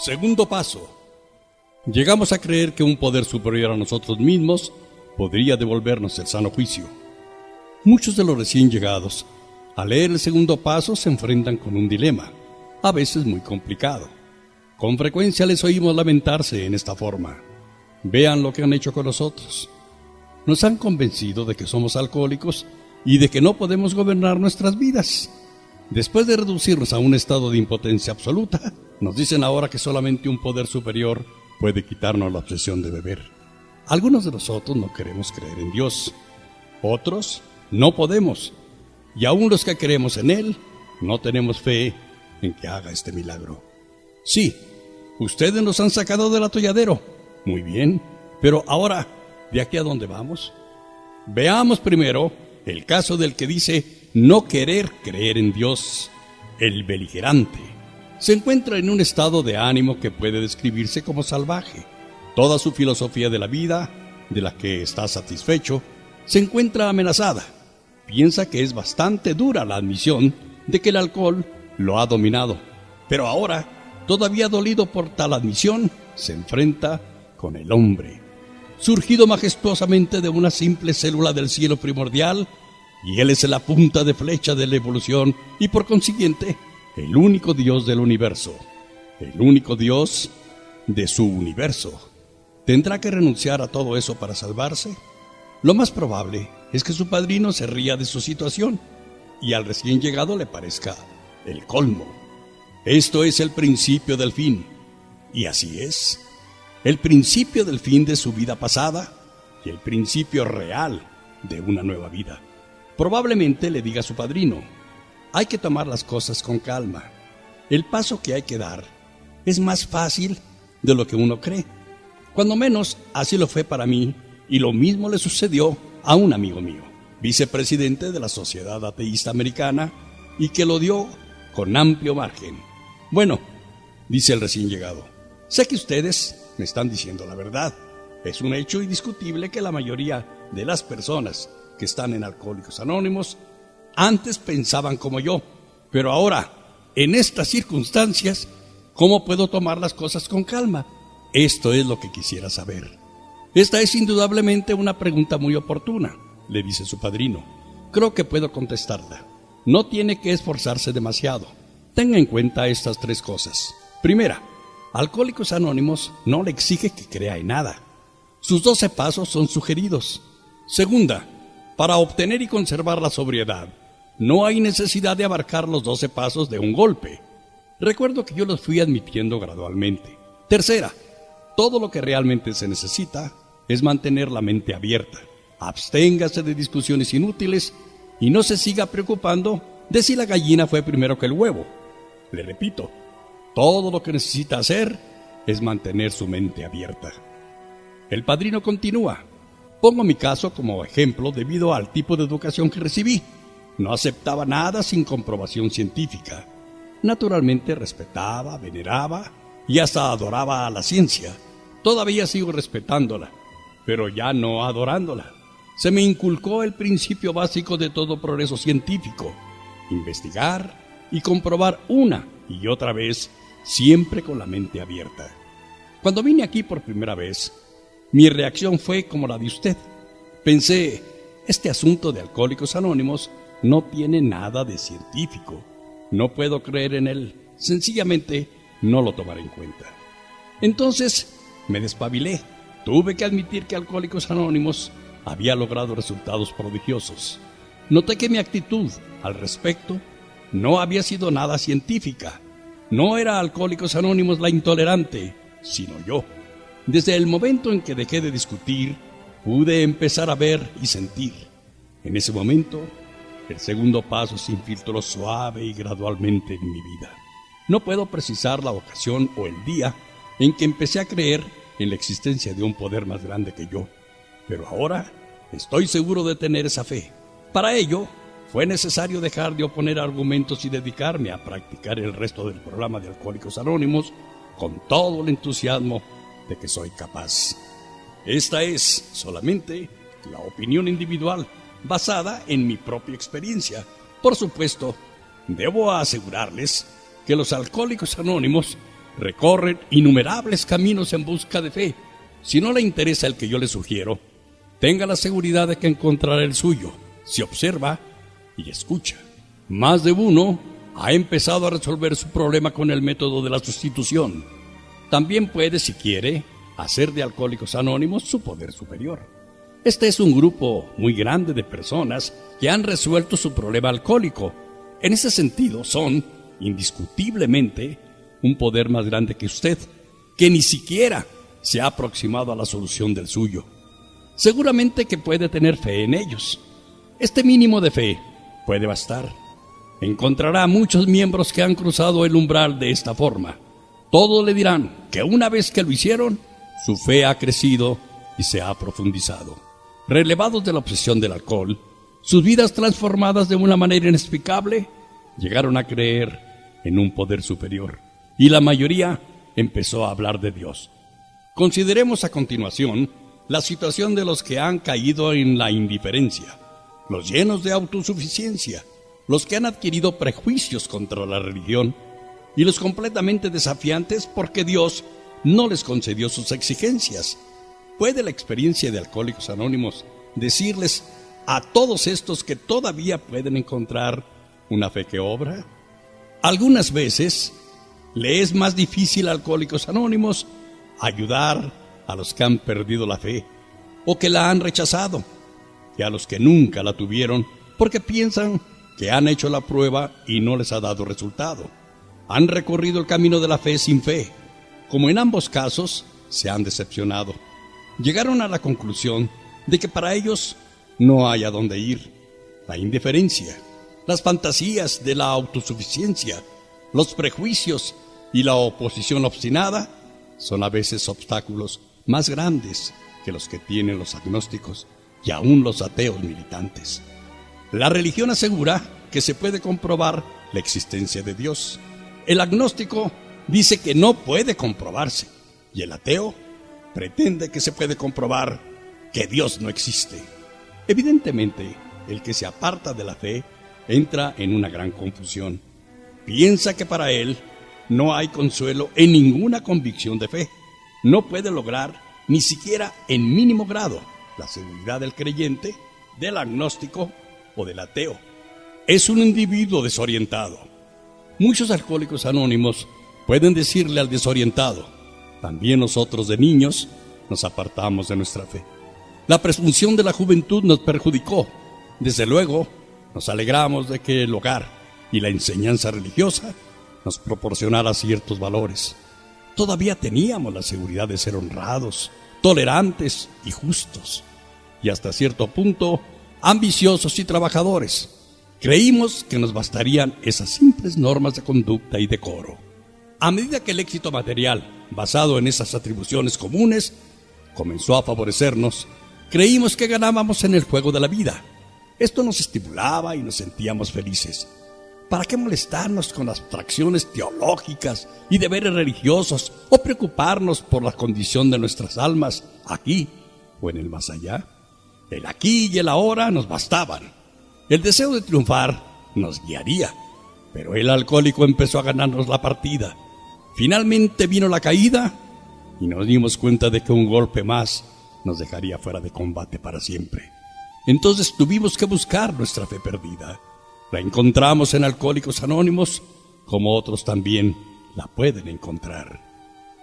Segundo paso. Llegamos a creer que un poder superior a nosotros mismos podría devolvernos el sano juicio. Muchos de los recién llegados, al leer el segundo paso, se enfrentan con un dilema, a veces muy complicado. Con frecuencia les oímos lamentarse en esta forma. Vean lo que han hecho con nosotros. Nos han convencido de que somos alcohólicos y de que no podemos gobernar nuestras vidas. Después de reducirnos a un estado de impotencia absoluta, nos dicen ahora que solamente un poder superior puede quitarnos la obsesión de beber. Algunos de nosotros no queremos creer en Dios. Otros no podemos. Y aún los que creemos en Él, no tenemos fe en que haga este milagro. Sí, ustedes nos han sacado del atolladero. Muy bien, pero ahora, ¿de aquí a dónde vamos? Veamos primero el caso del que dice no querer creer en Dios, el beligerante. Se encuentra en un estado de ánimo que puede describirse como salvaje. Toda su filosofía de la vida, de la que está satisfecho, se encuentra amenazada. Piensa que es bastante dura la admisión de que el alcohol lo ha dominado. Pero ahora, todavía dolido por tal admisión, se enfrenta con el hombre, surgido majestuosamente de una simple célula del cielo primordial, y él es la punta de flecha de la evolución y por consiguiente el único Dios del universo, el único Dios de su universo. ¿Tendrá que renunciar a todo eso para salvarse? Lo más probable es que su padrino se ría de su situación y al recién llegado le parezca el colmo. Esto es el principio del fin, y así es. El principio del fin de su vida pasada y el principio real de una nueva vida. Probablemente le diga a su padrino, hay que tomar las cosas con calma. El paso que hay que dar es más fácil de lo que uno cree. Cuando menos, así lo fue para mí, y lo mismo le sucedió a un amigo mío, vicepresidente de la Sociedad Ateísta Americana, y que lo dio con amplio margen. Bueno, dice el recién llegado, sé que ustedes me están diciendo la verdad. Es un hecho indiscutible que la mayoría de las personas que están en Alcohólicos Anónimos antes pensaban como yo, pero ahora, en estas circunstancias, ¿cómo puedo tomar las cosas con calma? Esto es lo que quisiera saber. Esta es indudablemente una pregunta muy oportuna, le dice su padrino. Creo que puedo contestarla. No tiene que esforzarse demasiado. Tenga en cuenta estas tres cosas. Primera, Alcohólicos Anónimos no le exige que crea en nada. Sus 12 pasos son sugeridos. Segunda, para obtener y conservar la sobriedad, no hay necesidad de abarcar los 12 pasos de un golpe. Recuerdo que yo los fui admitiendo gradualmente. Tercera, todo lo que realmente se necesita es mantener la mente abierta. Absténgase de discusiones inútiles y no se siga preocupando de si la gallina fue primero que el huevo. Le repito, todo lo que necesita hacer es mantener su mente abierta. El padrino continúa. Pongo mi caso como ejemplo debido al tipo de educación que recibí. No aceptaba nada sin comprobación científica. Naturalmente respetaba, veneraba y hasta adoraba a la ciencia. Todavía sigo respetándola, pero ya no adorándola. Se me inculcó el principio básico de todo progreso científico: investigar y comprobar una y otra vez, siempre con la mente abierta. Cuando vine aquí por primera vez, mi reacción fue como la de usted. Pensé, este asunto de Alcohólicos Anónimos no tiene nada de científico. No puedo creer en él. Sencillamente no lo tomaré en cuenta. Entonces me despabilé. Tuve que admitir que Alcohólicos Anónimos había logrado resultados prodigiosos. Noté que mi actitud al respecto no había sido nada científica. No era Alcohólicos Anónimos la intolerante, sino yo. Desde el momento en que dejé de discutir, pude empezar a ver y sentir. En ese momento, el segundo paso se infiltró suave y gradualmente en mi vida. No puedo precisar la ocasión o el día en que empecé a creer en la existencia de un poder más grande que yo, pero ahora estoy seguro de tener esa fe. Para ello, fue necesario dejar de oponer argumentos y dedicarme a practicar el resto del programa de Alcohólicos Anónimos con todo el entusiasmo de que soy capaz. Esta es solamente la opinión individual basada en mi propia experiencia. Por supuesto, debo asegurarles que los Alcohólicos Anónimos recorren innumerables caminos en busca de fe. Si no le interesa el que yo le sugiero, tenga la seguridad de que encontrará el suyo, si observa y escucha. Más de uno ha empezado a resolver su problema con el método de la sustitución. También puede, si quiere, hacer de Alcohólicos Anónimos su poder superior. Este es un grupo muy grande de personas que han resuelto su problema alcohólico. En ese sentido, son, indiscutiblemente, un poder más grande que usted, que ni siquiera se ha aproximado a la solución del suyo. Seguramente que puede tener fe en ellos. Este mínimo de fe puede bastar. Encontrará muchos miembros que han cruzado el umbral de esta forma. Todos le dirán que una vez que lo hicieron, su fe ha crecido y se ha profundizado. Relevados de la obsesión del alcohol, sus vidas transformadas de una manera inexplicable, llegaron a creer en un poder superior, y la mayoría empezó a hablar de Dios. Consideremos a continuación la situación de los que han caído en la indiferencia, los llenos de autosuficiencia, los que han adquirido prejuicios contra la religión y los completamente desafiantes porque Dios no les concedió sus exigencias. ¿Puede la experiencia de Alcohólicos Anónimos decirles a todos estos que todavía pueden encontrar una fe que obra? Algunas veces le es más difícil a Alcohólicos Anónimos ayudar a los que han perdido la fe o que la han rechazado, que a los que nunca la tuvieron porque piensan que han hecho la prueba y no les ha dado resultado. Han recorrido el camino de la fe sin fe. Como en ambos casos, se han decepcionado. Llegaron a la conclusión de que para ellos no hay a dónde ir. La indiferencia, las fantasías de la autosuficiencia, los prejuicios y la oposición obstinada son a veces obstáculos más grandes que los que tienen los agnósticos y aún los ateos militantes. La religión asegura que se puede comprobar la existencia de Dios. El agnóstico dice que no puede comprobarse, y el ateo pretende que se puede comprobar que Dios no existe. Evidentemente, el que se aparta de la fe entra en una gran confusión. Piensa que para él no hay consuelo en ninguna convicción de fe. No puede lograr ni siquiera en mínimo grado la seguridad del creyente, del agnóstico o del ateo. Es un individuo desorientado. Muchos alcohólicos anónimos pueden decirle al desorientado: también nosotros de niños nos apartamos de nuestra fe. La presunción de la juventud nos perjudicó. Desde luego, nos alegramos de que el hogar y la enseñanza religiosa nos proporcionara ciertos valores. Todavía teníamos la seguridad de ser honrados, tolerantes y justos, y hasta cierto punto ambiciosos y trabajadores. Creímos que nos bastarían esas simples normas de conducta y decoro. A medida que el éxito material, basado en esas atribuciones comunes, comenzó a favorecernos, creímos que ganábamos en el juego de la vida. Esto nos estimulaba y nos sentíamos felices. ¿Para qué molestarnos con abstracciones teológicas y deberes religiosos o preocuparnos por la condición de nuestras almas aquí o en el más allá? El aquí y el ahora nos bastaban. El deseo de triunfar nos guiaría, pero el alcohólico empezó a ganarnos la partida. Finalmente vino la caída y nos dimos cuenta de que un golpe más nos dejaría fuera de combate para siempre. Entonces tuvimos que buscar nuestra fe perdida. La encontramos en Alcohólicos Anónimos, como otros también la pueden encontrar.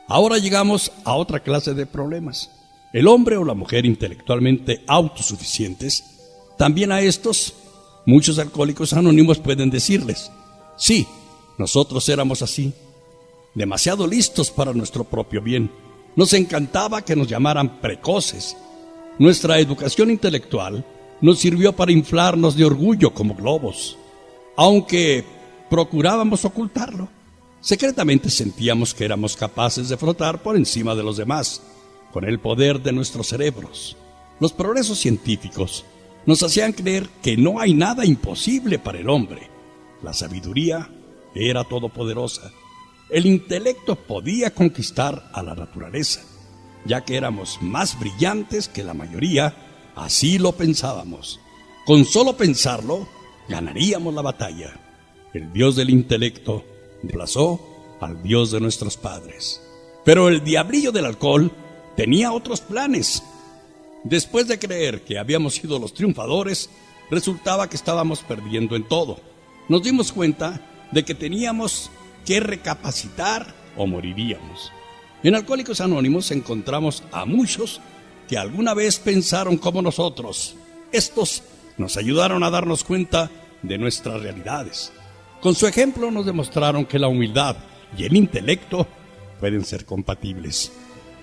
Ahora llegamos a otra clase de problemas. El hombre o la mujer intelectualmente autosuficientes, también a estos, muchos Alcohólicos Anónimos pueden decirles: sí, nosotros éramos así, demasiado listos para nuestro propio bien. Nos encantaba que nos llamaran precoces. Nuestra educación intelectual nos sirvió para inflarnos de orgullo como globos. Aunque procurábamos ocultarlo, secretamente sentíamos que éramos capaces de flotar por encima de los demás, con el poder de nuestros cerebros. Los progresos científicos nos hacían creer que no hay nada imposible para el hombre. La sabiduría era todopoderosa. El intelecto podía conquistar a la naturaleza, ya que éramos más brillantes que la mayoría. Así lo pensábamos. Con solo pensarlo, ganaríamos la batalla. El Dios del intelecto desplazó al Dios de nuestros padres. Pero el diablillo del alcohol tenía otros planes. Después de creer que habíamos sido los triunfadores, resultaba que estábamos perdiendo en todo. Nos dimos cuenta de que teníamos que recapacitar o moriríamos. En Alcohólicos Anónimos encontramos a muchos que alguna vez pensaron como nosotros. Estos nos ayudaron a darnos cuenta de nuestras realidades. Con su ejemplo nos demostraron que la humildad y el intelecto pueden ser compatibles,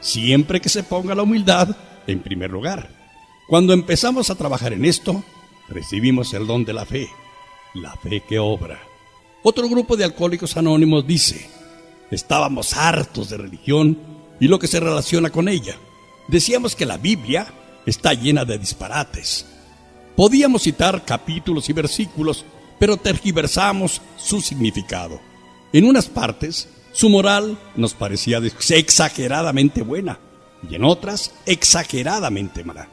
siempre que se ponga la humildad en primer lugar. Cuando empezamos a trabajar en esto, recibimos el don de la fe que obra. Otro grupo de Alcohólicos Anónimos dice: estábamos hartos de religión y lo que se relaciona con ella. Decíamos que la Biblia está llena de disparates. Podíamos citar capítulos y versículos, pero tergiversamos su significado. En unas partes, su moral nos parecía exageradamente buena y en otras, exageradamente mala.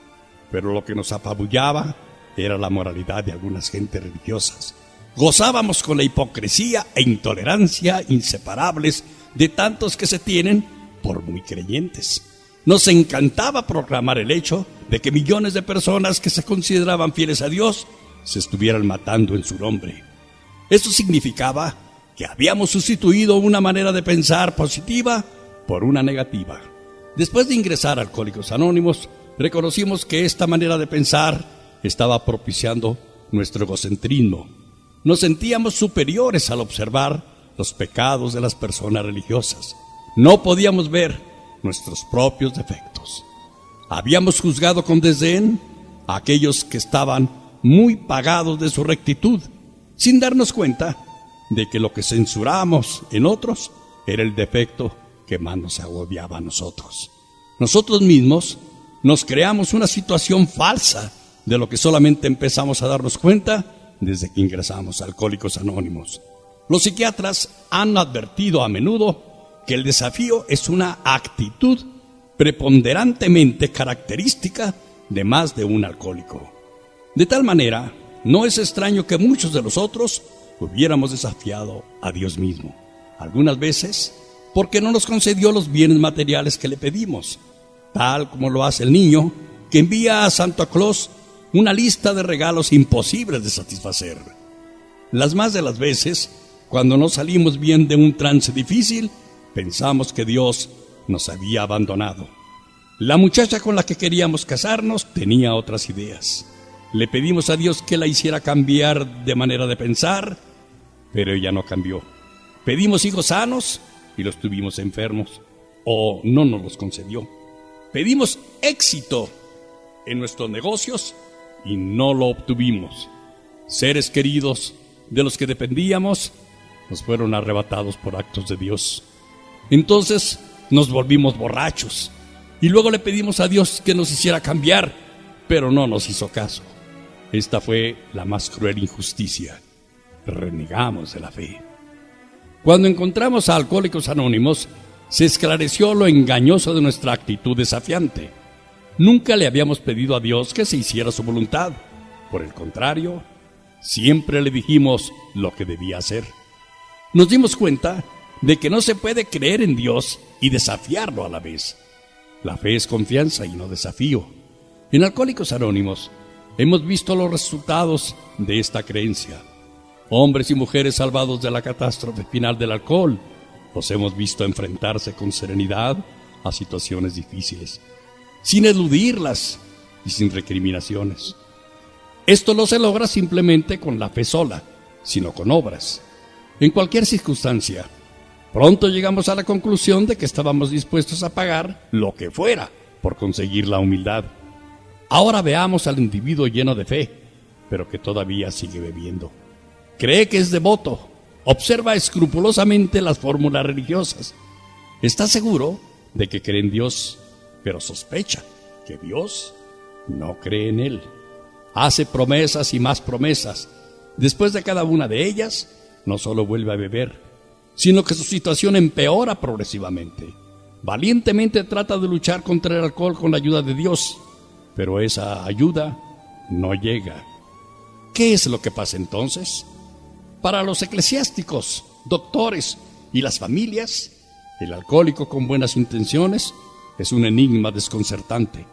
Pero lo que nos apabullaba era la moralidad de algunas gentes religiosas. Gozábamos con la hipocresía e intolerancia inseparables de tantos que se tienen por muy creyentes. Nos encantaba proclamar el hecho de que millones de personas que se consideraban fieles a Dios se estuvieran matando en su nombre. Esto significaba que habíamos sustituido una manera de pensar positiva por una negativa. Después de ingresar a Alcohólicos Anónimos, reconocimos que esta manera de pensar estaba propiciando nuestro egocentrismo. Nos sentíamos superiores al observar los pecados de las personas religiosas. No podíamos ver nuestros propios defectos. Habíamos juzgado con desdén a aquellos que estaban muy pagados de su rectitud, sin darnos cuenta de que lo que censuramos en otros era el defecto que más nos agobiaba a nosotros. Nosotros mismos nos creamos una situación falsa de lo que solamente empezamos a darnos cuenta desde que ingresamos a Alcohólicos Anónimos. Los psiquiatras han advertido a menudo que el desafío es una actitud preponderantemente característica de más de un alcohólico. De tal manera, no es extraño que muchos de nosotros hubiéramos desafiado a Dios mismo, algunas veces porque no nos concedió los bienes materiales que le pedimos, tal como lo hace el niño que envía a Santa Claus una lista de regalos imposibles de satisfacer. Las más de las veces, cuando no salimos bien de un trance difícil, pensamos que Dios nos había abandonado. La muchacha con la que queríamos casarnos tenía otras ideas. Le pedimos a Dios que la hiciera cambiar de manera de pensar, pero ella no cambió. Pedimos hijos sanos y los tuvimos enfermos, o no nos los concedió. Pedimos éxito en nuestros negocios y no lo obtuvimos. Seres queridos de los que dependíamos nos fueron arrebatados por actos de Dios. Entonces nos volvimos borrachos y luego le pedimos a Dios que nos hiciera cambiar, pero no nos hizo caso. Esta fue la más cruel injusticia. Renegamos de la fe. Cuando encontramos a Alcohólicos Anónimos, se esclareció lo engañoso de nuestra actitud desafiante. Nunca le habíamos pedido a Dios que se hiciera su voluntad. Por el contrario, siempre le dijimos lo que debía hacer. Nos dimos cuenta de que no se puede creer en Dios y desafiarlo a la vez. La fe es confianza y no desafío. En Alcohólicos Anónimos hemos visto los resultados de esta creencia. Hombres y mujeres salvados de la catástrofe final del alcohol, los hemos visto enfrentarse con serenidad a situaciones difíciles, sin eludirlas y sin recriminaciones. Esto no se logra simplemente con la fe sola, sino con obras. En cualquier circunstancia, pronto llegamos a la conclusión de que estábamos dispuestos a pagar lo que fuera por conseguir la humildad. Ahora veamos al individuo lleno de fe, pero que todavía sigue bebiendo. Cree que es devoto, observa escrupulosamente las fórmulas religiosas. Está seguro de que cree en Dios, pero sospecha que Dios no cree en él. Hace promesas y más promesas. Después de cada una de ellas, no solo vuelve a beber, sino que su situación empeora progresivamente. Valientemente trata de luchar contra el alcohol con la ayuda de Dios, pero esa ayuda no llega. ¿Qué es lo que pasa entonces? Para los eclesiásticos, doctores y las familias, el alcohólico con buenas intenciones es un enigma desconcertante.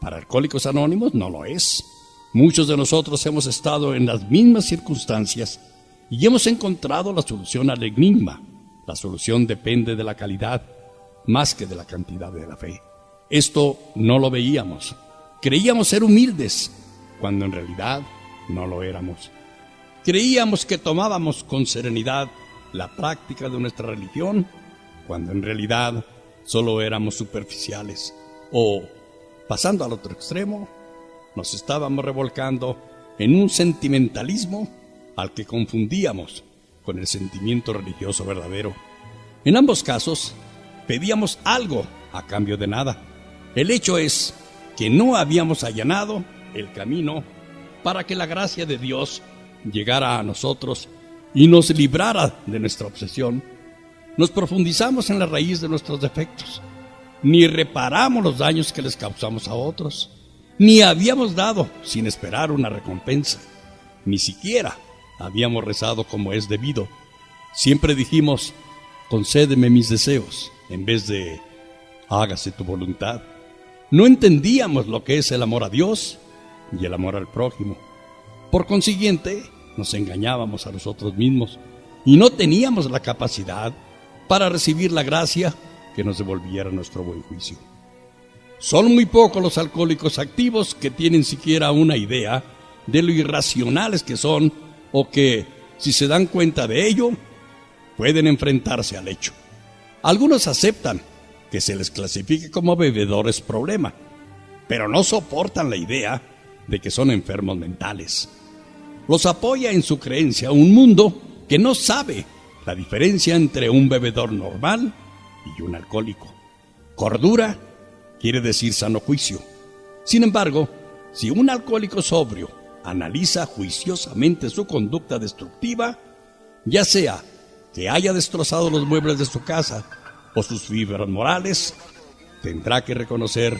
Para Alcohólicos Anónimos no lo es. Muchos de nosotros hemos estado en las mismas circunstancias y hemos encontrado la solución al enigma. La solución depende de la calidad más que de la cantidad de la fe. Esto no lo veíamos. Creíamos ser humildes, cuando en realidad no lo éramos. Creíamos que tomábamos con serenidad la práctica de nuestra religión, cuando en realidad solo éramos superficiales. O, pasando al otro extremo, nos estábamos revolcando en un sentimentalismo al que confundíamos con el sentimiento religioso verdadero. En ambos casos, pedíamos algo a cambio de nada. El hecho es que no habíamos allanado el camino para que la gracia de Dios llegara a nosotros y nos librara de nuestra obsesión. Nos profundizamos en la raíz de nuestros defectos, ni reparamos los daños que les causamos a otros, ni habíamos dado sin esperar una recompensa, ni siquiera habíamos rezado como es debido. Siempre dijimos, concédeme mis deseos, en vez de, hágase tu voluntad. No entendíamos lo que es el amor a Dios y el amor al prójimo. Por consiguiente, nos engañábamos a nosotros mismos y no teníamos la capacidad para recibir la gracia que nos devolviera nuestro buen juicio. Son muy pocos los alcohólicos activos que tienen siquiera una idea de lo irracionales que son o que, si se dan cuenta de ello, pueden enfrentarse al hecho. Algunos aceptan que se les clasifique como bebedores problema, pero no soportan la idea de que son enfermos mentales. Los apoya en su creencia un mundo que no sabe la diferencia entre un bebedor normal y un alcohólico. Cordura quiere decir sano juicio. Sin embargo, si un alcohólico sobrio analiza juiciosamente su conducta destructiva, ya sea que haya destrozado los muebles de su casa o sus fibras morales, tendrá que reconocer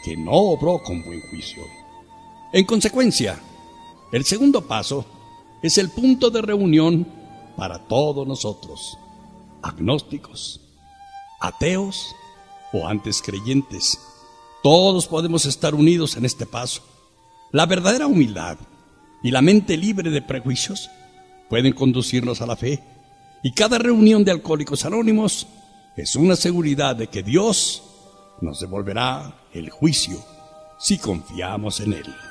que no obró con buen juicio. En consecuencia, el segundo paso es el punto de reunión para todos nosotros, agnósticos, ateos o antes creyentes. Todos podemos estar unidos en este paso. La verdadera humildad y la mente libre de prejuicios pueden conducirnos a la fe, y cada reunión de Alcohólicos Anónimos es una seguridad de que Dios nos devolverá el juicio si confiamos en Él.